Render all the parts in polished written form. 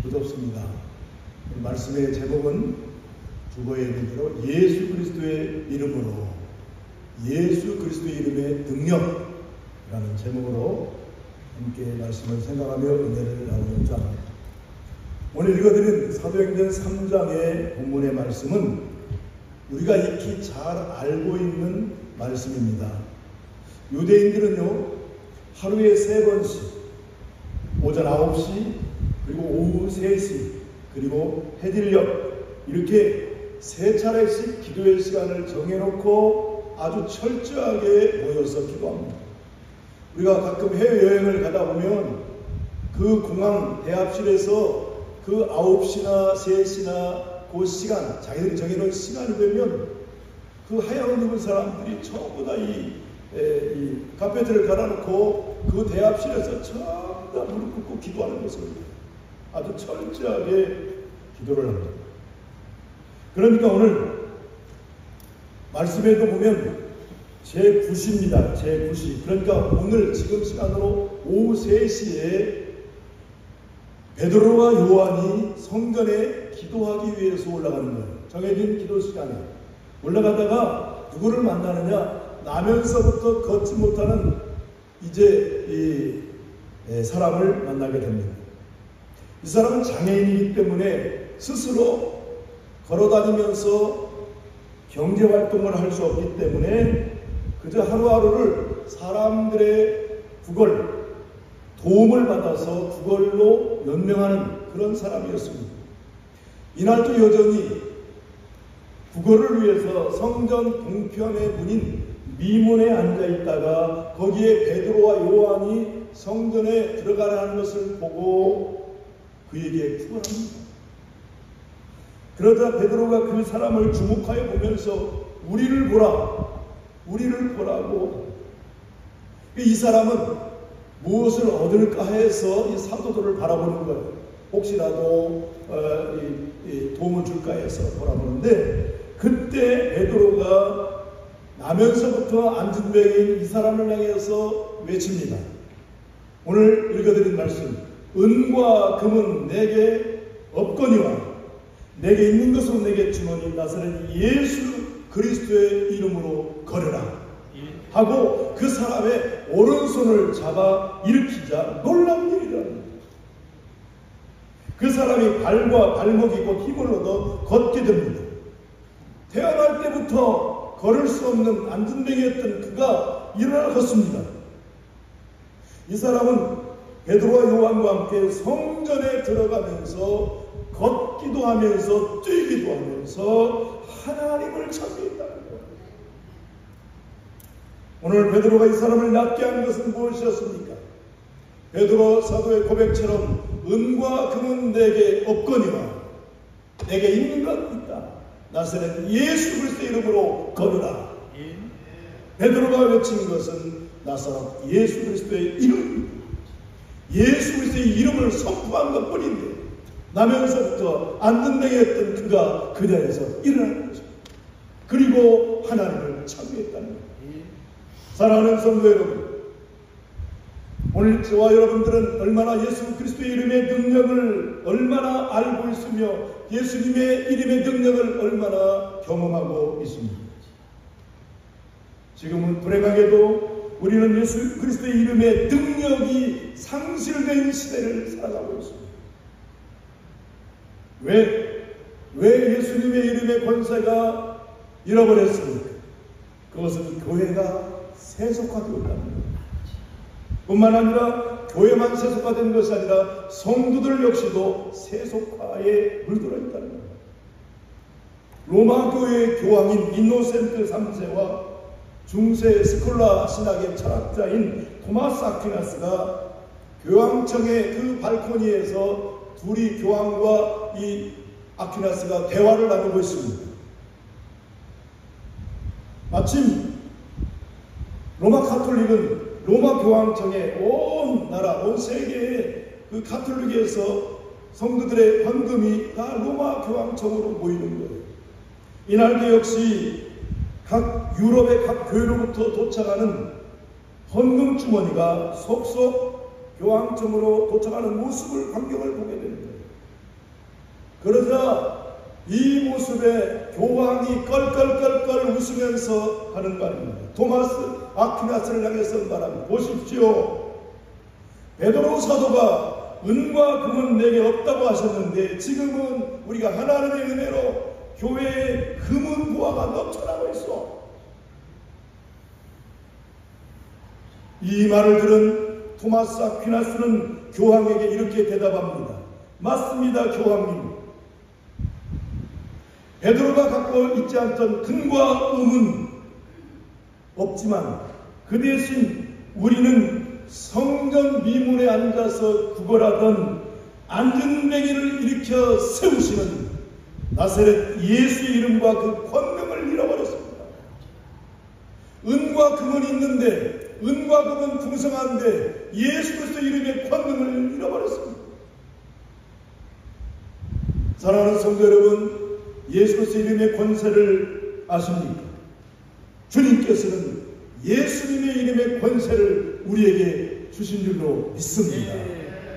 무덥습니다. 말씀의 제목은 주보에 있는 대로 예수 그리스도의 이름으로, 예수 그리스도의 이름의 능력이라는 제목으로 함께 말씀을 생각하며 은혜를 나누고자 합니다. 오늘 읽어드린 사도행전 3장의 본문의 말씀은 우리가 익히 잘 알고 있는 말씀입니다. 유대인들은요, 하루에 3번씩, 오전 9시, 그리고 오후 3시, 그리고 해질녘, 이렇게 3차례씩 기도의 시간을 정해놓고 아주 철저하게 모여서 기도합니다. 우리가 가끔 해외여행을 가다 보면 그 공항 대합실에서 그 9시나 3시나 그 시간, 자기들이 정해놓은 시간이 되면 그 하얀 옷 입은 사람들이 전부 다 이 카페트를 갈아놓고 그 대합실에서 전부 다 무릎 꿇고 기도하는 것을 아주 철저하게 기도를 합니다. 그러니까 오늘 말씀에도 보면 제9시입니다. 제9시. 그러니까 오늘 지금 시간으로 오후 3시에 베드로와 요한이 성전에 기도하기 위해서 올라가는 거예요. 정해진 기도 시간에 올라가다가 누구를 만나느냐? 나면서부터 걷지 못하는 이제 이 사람을 만나게 됩니다. 이 사람은 장애인이기 때문에 스스로 걸어다니면서 경제활동을 할 수 없기 때문에 그저 하루하루를 사람들의 구걸, 도움을 받아서 구걸로 연명하는 그런 사람이었습니다. 이날도 여전히 구걸을 위해서 성전 동편의 문인 미문에 앉아있다가 거기에 베드로와 요한이 성전에 들어가라는 것을 보고 그에게 구걸합니다. 그러자 베드로가 그 사람을 주목하여 보면서 우리를 보라, 우리를 보라고. 이 사람은 무엇을 얻을까 해서 이 사도들을 바라보는 거예요. 혹시라도 도움을 줄까 해서 바라보는데, 그때 베드로가 나면서부터 앉은 배인 이 사람을 향해서 외칩니다. 오늘 읽어드린 말씀, 은과 금은 내게 없거니와 내게 있는 것으로 내게 주노니 나사렛 예수 그리스도의 이름으로 걸으라 하고 그 사람의 오른손을 잡아 일으키자 놀라운 일이라. 그 사람이 발과 발목이 곧 힘을 얻어 걷게 됩니다. 태어날 때부터 걸을 수 없는 안진뱅이였던 그가 일어나 걷습니다. 이 사람은 베드로와 요한과 함께 성전에 들어가면서 걷기도 하면서 뛰기도 하면서 하나님을 찬미했다는 거예요. 오늘 베드로가 이 사람을 낫게 한 것은 무엇이었습니까? 베드로 사도의 고백처럼 은과 금은 내게 없거니와 내게 있는 것 있다. 나사렛 예수 그리스도의 이름으로 걸으라. 베드로가 외친 것은 나사렛 예수 그리스도의 이름입니다. 예수 그리스도의 이름을 선포한 것뿐인데 나면서부터 안전뱅이했던 그가 그 자리에서 일어나는 거죠. 그리고 하나님을 찬미했다는 거예요. 사랑하는 성도 여러분, 오늘 저와 여러분들은 얼마나 예수 그리스도의 이름의 능력을 얼마나 알고 있으며 예수님의 이름의 능력을 얼마나 경험하고 있습니까? 지금은 불행하게도 우리는 예수 그리스도의 이름의 능력이 상실된 시대를 살아가고 있습니다. 왜 예수님의 이름의 권세가 잃어버렸습니까? 그것은 교회가 세속화되었다는 겁니다. 뿐만 아니라 교회만 세속화된 것이 아니라 성도들 역시도 세속화에 물들어 있다는 겁니다. 로마 교회의 교황인 인노센트 3세와 중세 스콜라 신학의 철학자인 토마스 아퀴나스가 교황청의 그 발코니에서 둘이 교황과 이 아퀴나스가 대화를 나누고 있습니다. 마침 로마 카톨릭은 로마 교황청의 온 나라, 온 세계의 그 카톨릭에서 성도들의 헌금이 다 로마 교황청으로 모이는 거예요. 이날도 역시 각 유럽의 각 교회로부터 도착하는 헌금 주머니가 속속 교황청으로 도착하는 모습을 광경을 보게 되는 거예요. 그러자 이 모습에 교황이 껄껄껄껄 웃으면서 하는 말입니다. 토마스 아퀴나스를 향해서 말합니다. 보십시오. 베드로 사도가 은과 금은 내게 없다고 하셨는데 지금은 우리가 하나님의 은혜로 교회에 금은 부화가 넘쳐나고 있어. 이 말을 들은 토마스 아퀴나스는 교황에게 이렇게 대답합니다. 맞습니다, 교황님. 베드로가 갖고 있지 않던 금과 은은 없지만 그 대신 우리는 성전 미문에 앉아서 구걸하던 안전뱅이를 일으켜 세우시는 나사렛 예수의 이름과 그 권능을 잃어버렸습니다. 은과 금은 있는데, 은과 금은 풍성한데 예수 그리스도 이름의 권능을 잃어버렸습니다. 사랑하는 성도 여러분, 예수 그리스도 이름의 권세를 아십니까? 주님께서는 예수님의 이름의 권세를 우리에게 주신 줄로 믿습니다.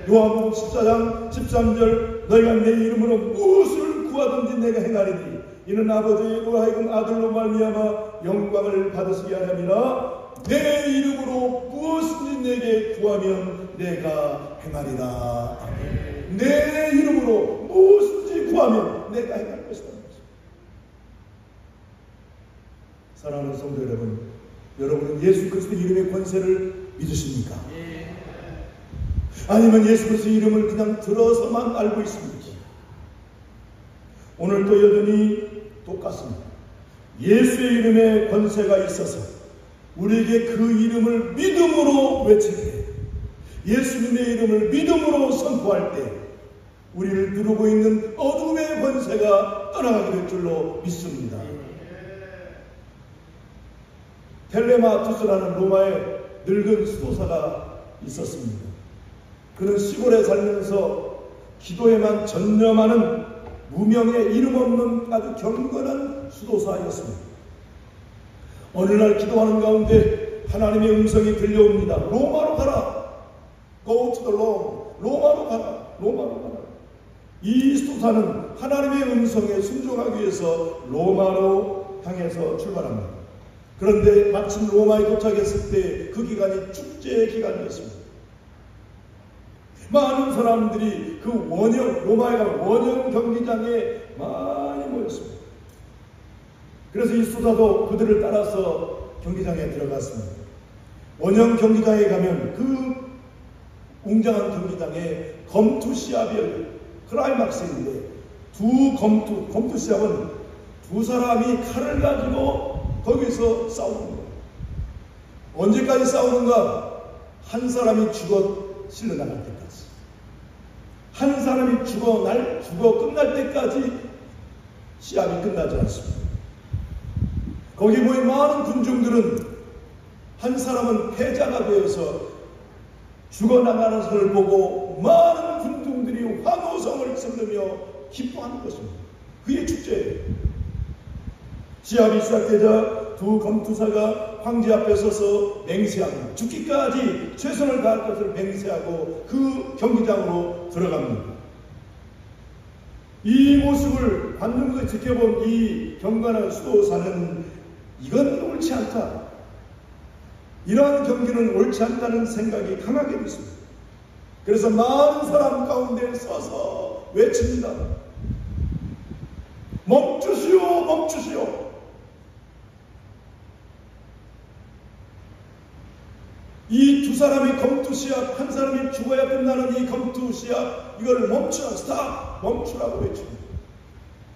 요한복음 14장 13절 너희가 내 이름으로 무엇을 구하든지 내가 행하리니 이는 아버지로 하여금 아들로 말미암아 영광을 받으시게 하느니라. 내 이름으로 무엇이든지 내게 구하면 내가 행하리라. 아멘. 내 이름으로 무엇이든지 구하면 내가 행할 것이다. 사랑하는 성도 여러분, 여러분은 예수 그리스도 이름의 권세를 믿으십니까? 아니면 예수 그리스도 이름을 그냥 들어서만 알고 있습니까? 오늘도 여전히 똑같습니다. 예수의 이름에 권세가 있어서 우리에게 그 이름을 믿음으로 외칠 때, 예수님의 이름을 믿음으로 선포할 때 우리를 누르고 있는 어둠의 권세가 떠나가게 될 줄로 믿습니다. 텔레마투스라는 로마의 늙은 수도사가 있었습니다. 그는 시골에 살면서 기도에만 전념하는 무명의 이름 없는 아주 경건한 수도사였습니다. 어느 날 기도하는 가운데 하나님의 음성이 들려옵니다. 로마로 가라. Go to the Rome. 로마로 가라. 로마로 가라. 이 수도사는 하나님의 음성에 순종하기 위해서 로마로 향해서 출발합니다. 그런데 마침 로마에 도착했을 때 그 기간이 축제의 기간이었습니다. 많은 사람들이 그 원형, 로마에 가면 원형 경기장에 많이 모였습니다. 그래서 이 수사도 그들을 따라서 경기장에 들어갔습니다. 원형 경기장에 가면 그 웅장한 경기장에 검투 시합이 열려요. 클라이막스인데 검투 시합은 두 사람이 칼을 가지고 거기서 싸우는 거예요. 언제까지 싸우는가? 한 사람이 죽어 실려나갈 때까지. 한 사람이 죽어 끝날 때까지 시합이 끝나지 않습니다. 거기 모인 많은 군중들은 한 사람은 패자가 되어서 죽어나가는 것을 보고 많은 군중들이 환호성을 지르며 기뻐하는 것입니다. 그게 축제예요. 시합이 시작되자 두 검투사가 황제 앞에 서서 맹세합니다. 죽기까지 최선을 다할 것을 맹세하고 그 경기장으로 들어갑니다. 이 모습을 관중에서 지켜본 이 경건한 수도사는 이건 옳지 않다. 이러한 경기는 옳지 않다는 생각이 강하게 됐습니다. 그래서 많은 사람 가운데 서서 외칩니다. 멈추시오, 멈추시오. 이 두 사람이 검투 시합, 한 사람이 죽어야 끝나는 이 검투 시합, 이걸 멈추라, 스탑, 멈추라고 외칩니다.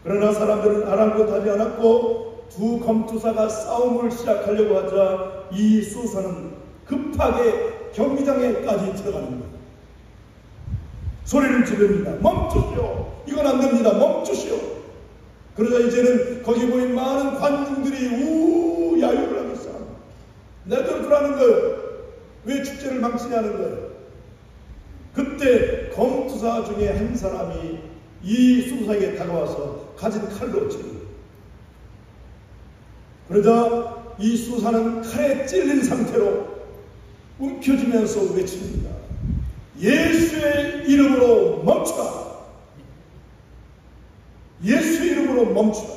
그러나 사람들은 아랑곳하지 않았고 두 검투사가 싸움을 시작하려고 하자 이 수사는 급하게 경기장에까지 들어가는 거예요. 소리를 지릅니다. 멈추시오. 이건 안 됩니다. 멈추시오. 그러자 이제는 거기 모인 많은 관중들이 야유를 하기 시작합니다. 내들어라는 거예요. 왜 축제를 망치냐는 거예요. 그때 검투사 중에 한 사람이 이 수사에게 다가와서 가진 칼로 찔러요. 그러자 이 수사는 칼에 찔린 상태로 움켜쥐면서 외칩니다. 예수의 이름으로 멈춰라. 믿음으로 멈추라.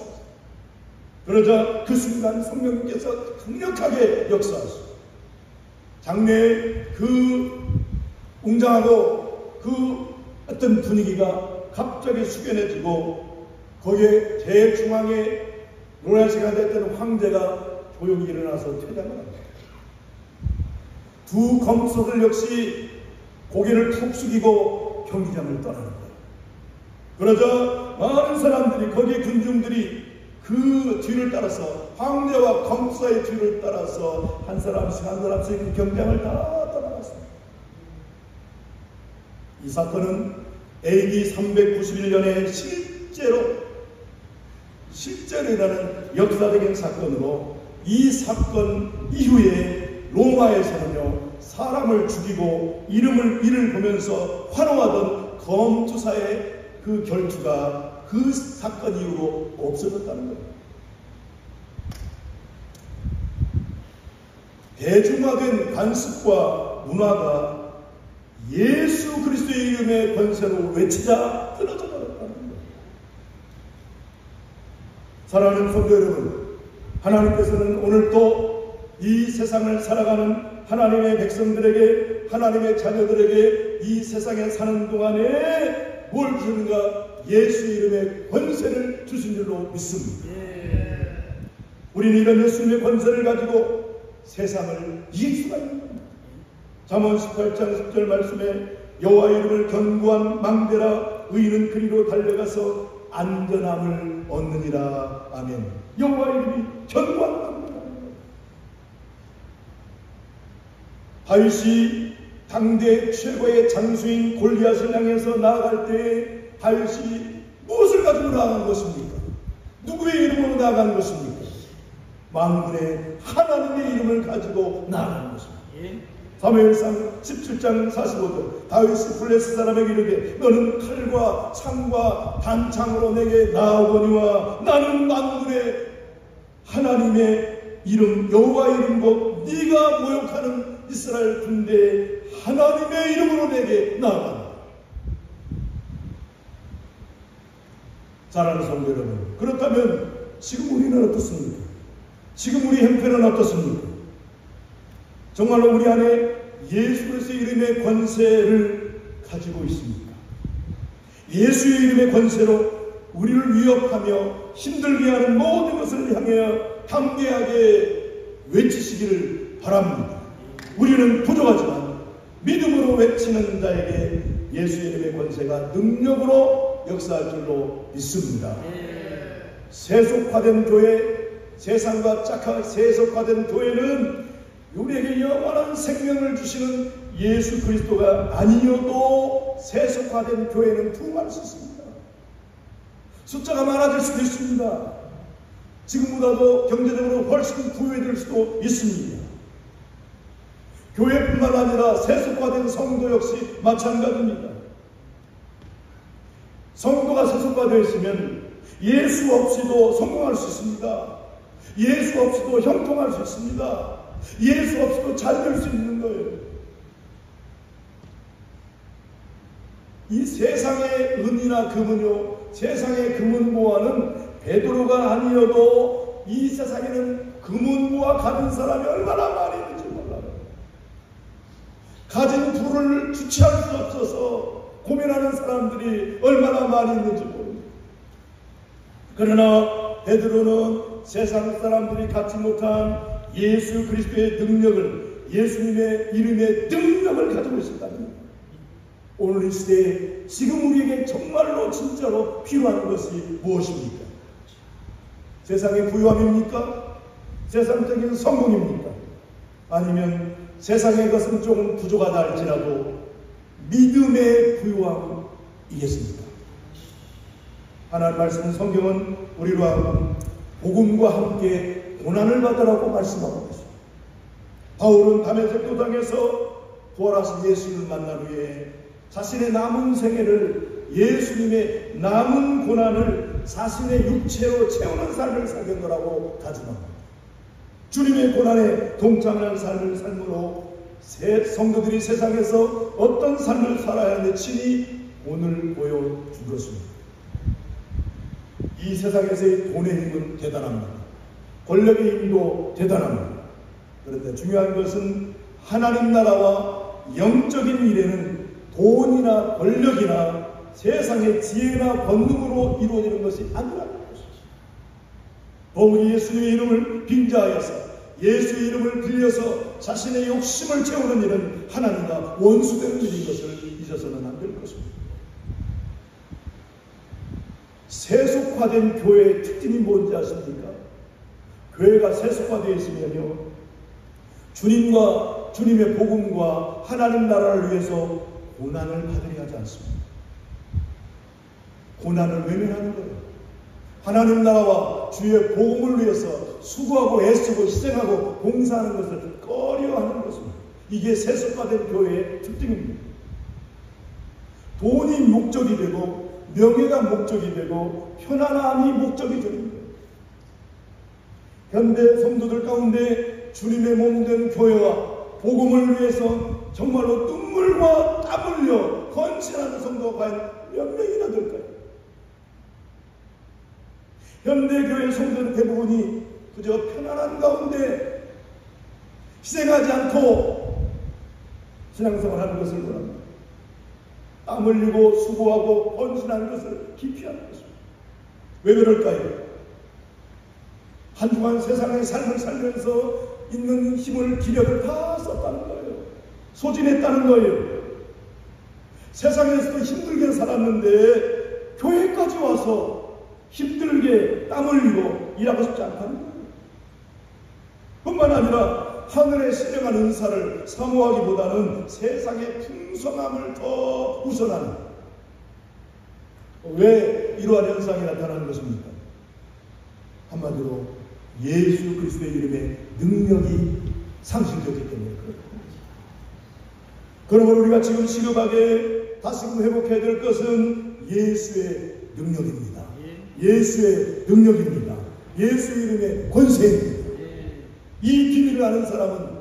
그러자 그 순간 성령께서 강력하게 역사하시고 장래에 그 웅장하고 그 어떤 분위기가 갑자기 숙연해지고 거기에 제일 중앙에 노란시간 됐던 황제가 조용히 일어나서 퇴장을 합니다. 두 검소들 역시 고개를 푹 숙이고 경기장을 떠나는 거예요. 그러자 많은 사람들이, 거기에 군중들이 그 뒤를 따라서, 황제와 검사의 뒤를 따라서 한 사람씩 그 경기장을 다 떠나갔습니다. 이 사건은 AD 391년에 실제로 일어나는 역사적인 사건으로, 이 사건 이후에 로마에서는요, 사람을 죽이고 이를 보면서 환호하던 검투사의 그 결투가 그 사건 이후로 없어졌다는 거예요. 대중화된 관습과 문화가 예수 그리스도의 이름의 권세로 외치자 끊어져 버렸다는 거예요. 사랑하는 성도 여러분, 하나님께서는 오늘도 이 세상을 살아가는 하나님의 백성들에게, 하나님의 자녀들에게 이 세상에 사는 동안에 뭘 주는가? 예수의 이름의 권세를 주신 줄로 믿습니다. 우리는 이런 예수님의 권세를 가지고 세상을 이길 수가 있는 겁니다. 잠언 18장 10절 말씀에 여호와의 이름을 견고한 망대라, 의인은 그리로 달려가서 안전함을 얻느니라. 아멘. 여호와의 이름이 견고한 망대라. 다윗이 당대 최고의 장수인 골리앗을 향해서 나아갈 때 다윗이 무엇을 가지고 나아간 것입니까? 누구의 이름으로 나아간 것입니까? 만군의 하나님의 이름을 가지고 나아간 것입니다. 사무엘상 17장 45절, 다윗이 블레셋 사람에게 이르되 너는 칼과 창과 단창으로 내게 나아오거니와 나는 만군의 하나님의 이름 여호와의 이름 곧 네가 모욕하는 이스라엘 군대의 하나님의 이름으로 내게 나아간다. 사랑하는 성도 여러분, 그렇다면 지금 우리는 어떻습니까? 지금 우리 형편은 어떻습니까? 정말로 우리 안에 예수 그리스도의 이름의 권세를 가지고 있습니까? 예수의 이름의 권세로 우리를 위협하며 힘들게 하는 모든 것을 향하여 담대하게 외치시기를 바랍니다. 우리는 부족하지만 믿음으로 외치는 자에게 예수의 이름의 권세가 능력으로 역사할 줄로 믿습니다. 세속화된 교회, 세상과 짝하게 세속화된 교회는 우리에게 영원한 생명을 주시는 예수 그리스도가 아니어도 세속화된 교회는 부흥할 수 있습니다. 숫자가 많아질 수도 있습니다. 지금보다도 경제적으로 훨씬 부유해질 수도 있습니다. 교회뿐만 아니라 세속화된 성도 역시 마찬가지입니다. 성도가 세속화되어 있으면 예수 없이도 성공할 수 있습니다. 예수 없이도 형통할 수 있습니다. 예수 없이도 잘 될 수 있는 거예요. 이 세상의 은이나 금은요, 세상의 금은보화는 베드로가 아니어도 이 세상에는 금은보화 가진 사람이 얼마나 많이 있는지 몰라요. 가진 부를 주체할 수 없어서 고민하는 사람들이 얼마나 많이 있는지 모릅니다. 그러나 베드로는 세상 사람들이 갖지 못한 예수 그리스도의 능력을, 예수님의 이름의 능력을 가지고 있었다는 겁니다. 오늘 이 시대에 지금 우리에게 정말로 진짜로 필요한 것이 무엇입니까? 세상의 부유함입니까? 세상적인 성공입니까? 아니면 세상의 것은 조금 부족하다 할지라도 믿음의 부유함이겠습니까? 하나님 말씀은, 성경은 우리로 하여금 복음과 함께 고난을 받으라고 말씀하고 있습니다. 바울은 다메섹 도당에서 부활하신 예수를 만난 후에 자신의 남은 생애를, 예수님의 남은 고난을 자신의 육체로 채우는 삶을 살던 거라고 다짐합니다. 주님의 고난에 동참하는 삶을 삶으로 성도들이 세상에서 어떤 삶을 살아야 하는지 친히 오늘 보여준 것입니다. 이 세상에서의 돈의 힘은 대단합니다. 권력의 힘도 대단합니다. 그런데 중요한 것은 하나님 나라와 영적인 미래는 돈이나 권력이나 세상의 지혜나 권능으로 이루어지는 것이 아니라는 것이죠. 더욱이 예수님의 이름을 빙자하여서 예수의 이름을 빌려서 자신의 욕심을 채우는 일은 하나님과 원수되는 일인 것을 잊어서는 안 될 것입니다. 세속화된 교회의 특징이 뭔지 아십니까? 교회가 세속화되어 있으면요, 주님과 주님의 복음과 하나님 나라를 위해서 고난을 받으려 하지 않습니다. 고난을 외면하는 거예요. 하나님 나라와 주의 복음을 위해서 수고하고 애쓰고 희생하고 봉사하는 것을 꺼려하는 것입니다. 이게 세속화된 교회의 특징입니다. 돈이 목적이 되고 명예가 목적이 되고 편안함이 목적이 되는 거예요. 현대 성도들 가운데 주님의 몸된 교회와 복음을 위해서 정말로 눈물과 땀 흘려 헌신하는 성도가 과연 몇 명이나 될까요? 현대교회 성도들 대부분이 그저 편안한 가운데 희생하지 않고 신앙생활하는 것을 원합니다. 땀 흘리고 수고하고 헌신하는 것을 기피하는 것입니다. 왜 그럴까요? 한 주간 세상의 삶을 살면서 있는 힘을 기력을 다 썼다는 거예요. 소진했다는 거예요. 세상에서도 힘들게 살았는데 교회까지 와서 힘들게 땀 흘리고 일하고 싶지 않다는 거예요. 뿐만 아니라 하늘에 신령한 은사를 사모하기보다는 세상의 풍성함을 더 우선하는, 왜 이러한 현상이 나타나는 것입니까? 한마디로 예수 그리스도의 이름의 능력이 상실되었기 때문에 그렇습니다. 그러므로 우리가 지금 시급하게 다시금 회복해야 될 것은 예수의 능력입니다. 예수의 능력입니다. 예수의 이름의 권세입니다. 이 비밀을 아는 사람은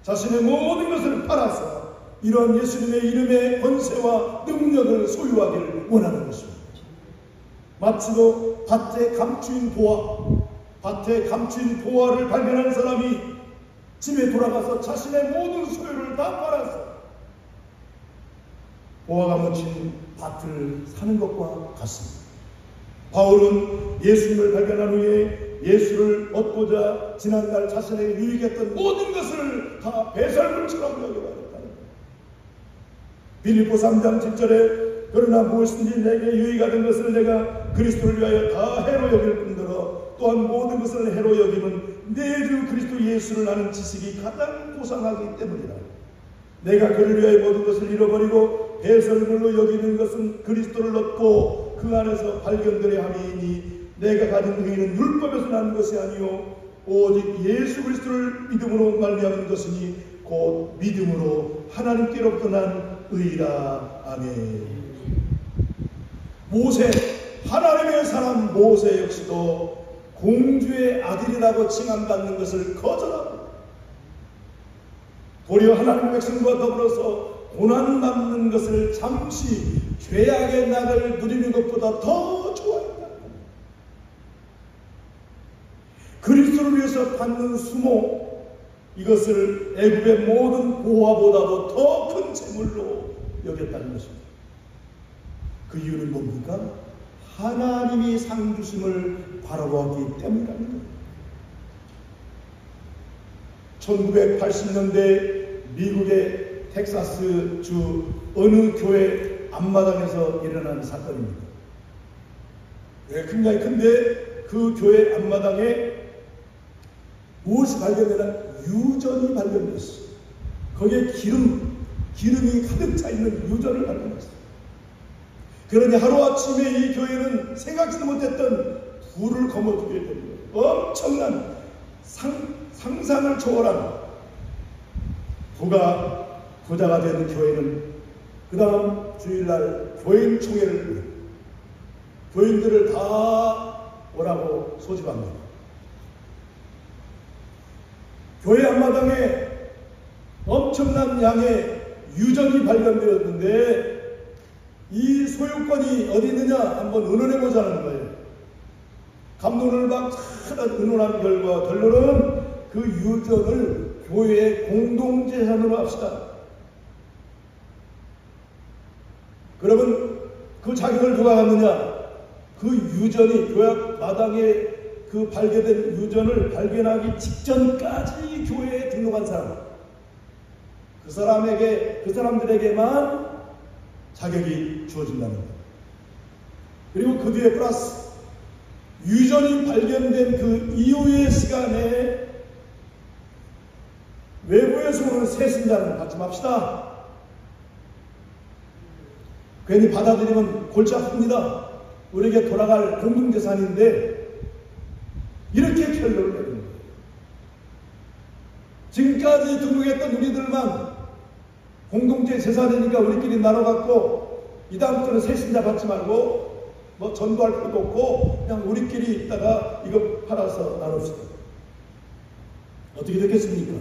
자신의 모든 것을 팔아서 이러한 예수님의 이름의 권세와 능력을 소유하기를 원하는 것입니다. 마치도 밭에 감추인 보화를 발견한 사람이 집에 돌아가서 자신의 모든 소유를 다 팔아서 보화가 묻힌 밭을 사는 것과 같습니다. 바울은 예수님을 발견한 후에 예수를 얻고자 지난날 자신에게 유익했던 모든 것을 다 배설물처럼 여겨버렸다는 거예요. 빌립보 3장 10절에 그러나 무엇이든지 내게 유익하던 것을 내가 그리스도를 위하여 다 해로 여길 뿐더러 또한 모든 것을 해로 여김은 내 주 그리스도 예수를 아는 지식이 가장 고상하기 때문이라. 내가 그를 위하여 모든 것을 잃어버리고 배설물로 여기는 것은 그리스도를 얻고 그 안에서 발견되려 함이니 내가 가진 의는 율법에서 난 것이 아니요 오직 예수 그리스도를 믿음으로 말미암은 것이니 곧 믿음으로 하나님께로부터 난 의라. 아멘. 모세, 하나님의 사람 모세 역시도 공주의 아들이라고 칭함받는 것을 거절하고 도리어 하나님의 백성과 더불어서 고난 받는 것을 잠시 죄악의 낙을 누리는 것보다 더 좋아했다. 그리스도를 위해서 받는 수모, 이것을 애굽의 모든 보화보다도 더 큰 재물로 여겼다는 것입니다. 그 이유는 뭡니까? 하나님이 상 주심을 바라보았기 때문이라는 거예요. 1980년대 미국의 텍사스 주 어느 교회 앞마당에서 일어난 사건입니다. 굉장히 큰데 그 교회 앞마당에 무엇이 발견되나 유전이 발견됐어요. 거기에 기름이 가득 차 있는 유전을 발견했어요. 그러니 하루아침에 이 교회는 생각지도 못했던 불을 거머쥐게 된 거예요. 엄청난 상상을 초월한 부자가 된 교회는 그 다음 주일날 교인 총회를 교인들을 다 오라고 소집합니다. 교회 앞마당에 엄청난 양의 유전이 발견되었는데 이 소유권이 어디 있느냐 한번 의논해 보자는 거예요. 감론을 막 의논한 결과 결론은 그 유전을 교회의 공동재산으로 합시다. 그러면 그 자격을 누가 갖느냐? 그 유전이 교회 마당에 그 발견된 유전을 발견하기 직전까지 교회에 등록한 사람, 그 사람들에게만 자격이 주어진다는 거예요. 그리고 그 뒤에 플러스 유전이 발견된 그 이후의 시간에 외부에서 오는 새신자는 받지 맙시다. 괜히 받아들이면 골치 아픕니다. 우리에게 돌아갈 공동재산인데 이렇게 결론을 내는 거예요. 지금까지 등록했던 우리들만 공동체 재산이니까 우리끼리 나눠갖고 이 다음부터는 새신자 받지 말고 뭐 전도할 필요도 없고 그냥 우리끼리 있다가 이거 팔아서 나눕시다. 어떻게 됐겠습니까?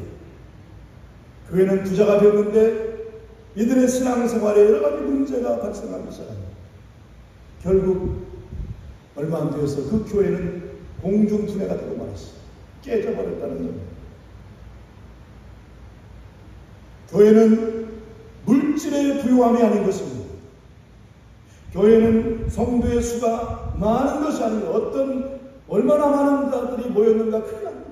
교회는 부자가 되었는데 이들의 신앙생활에 여러 가지 문제가 발생하기 시작합니다. 결국 얼마 안 되어서 그 교회는 공중분해가 되고 말았어요. 깨져버렸다는 겁니다. 교회는 물질의 부요함이 아닌 것입니다. 교회는 성도의 수가 많은 것이 아니고 얼마나 많은 자들이 모였는가 크게 합니다.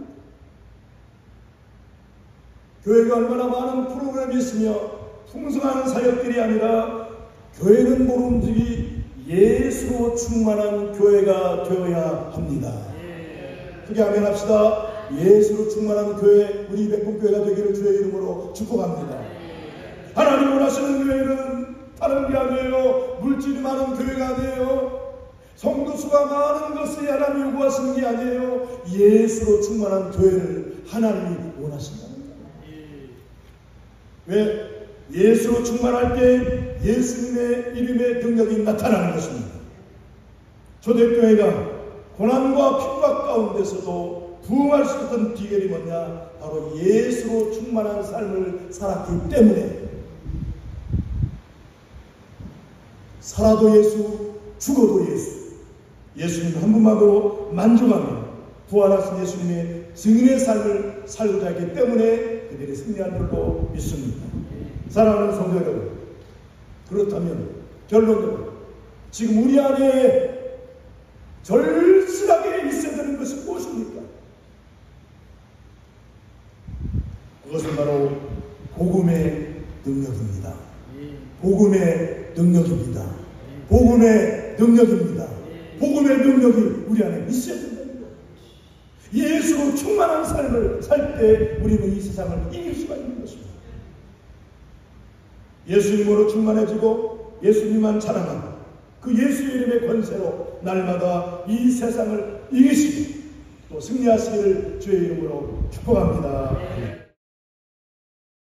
교회가 얼마나 많은 프로그램이 있으며 풍성한 사역들이 아니라 교회는 모름지기 예수로 충만한 교회가 되어야 합니다. 크게 아멘합시다. 예수로 충만한 교회, 우리 백봉교회가 되기를 주의 이름으로 축복합니다. 하나님 원하시는 교회는 다른 게 아니에요. 물질이 많은 교회가 아니에요. 성도 수가 많은 것을 하나님이 요구하시는 게 아니에요. 예수로 충만한 교회를 하나님이 원하신다는 거예요. 왜? 예수로 충만할 때 예수님의 이름의 능력이 나타나는 것입니다. 초대교회가 고난과 핍박 가운데서도 부흥할 수 있었던 비결이 뭐냐? 바로 예수로 충만한 삶을 살았기 때문에. 살아도 예수, 죽어도 예수. 예수님 한 분만으로 만족하며 부활하신 예수님의 증인의 삶을 살고자 했기 때문에 그들이 승리한 줄로 믿습니다. 사랑하는 성도 여러분, 그렇다면 결론적으로 지금 우리 안에 절실하게 있어야 되는 것이 무엇입니까? 그것은 바로 복음의 능력입니다. 복음의 능력입니다. 복음의 능력입니다. 복음의 능력이 우리 안에 있어야 된다는 거예요. 예수로 충만한 삶을 살 때 우리는 이 세상을 이길 수가 있는 것입니다. 예수님으로 충만해지고 예수님만 자랑하고 그 예수의 이름의 권세로 날마다 이 세상을 이기시고 또 승리하시기를 주의 이름으로 축복합니다.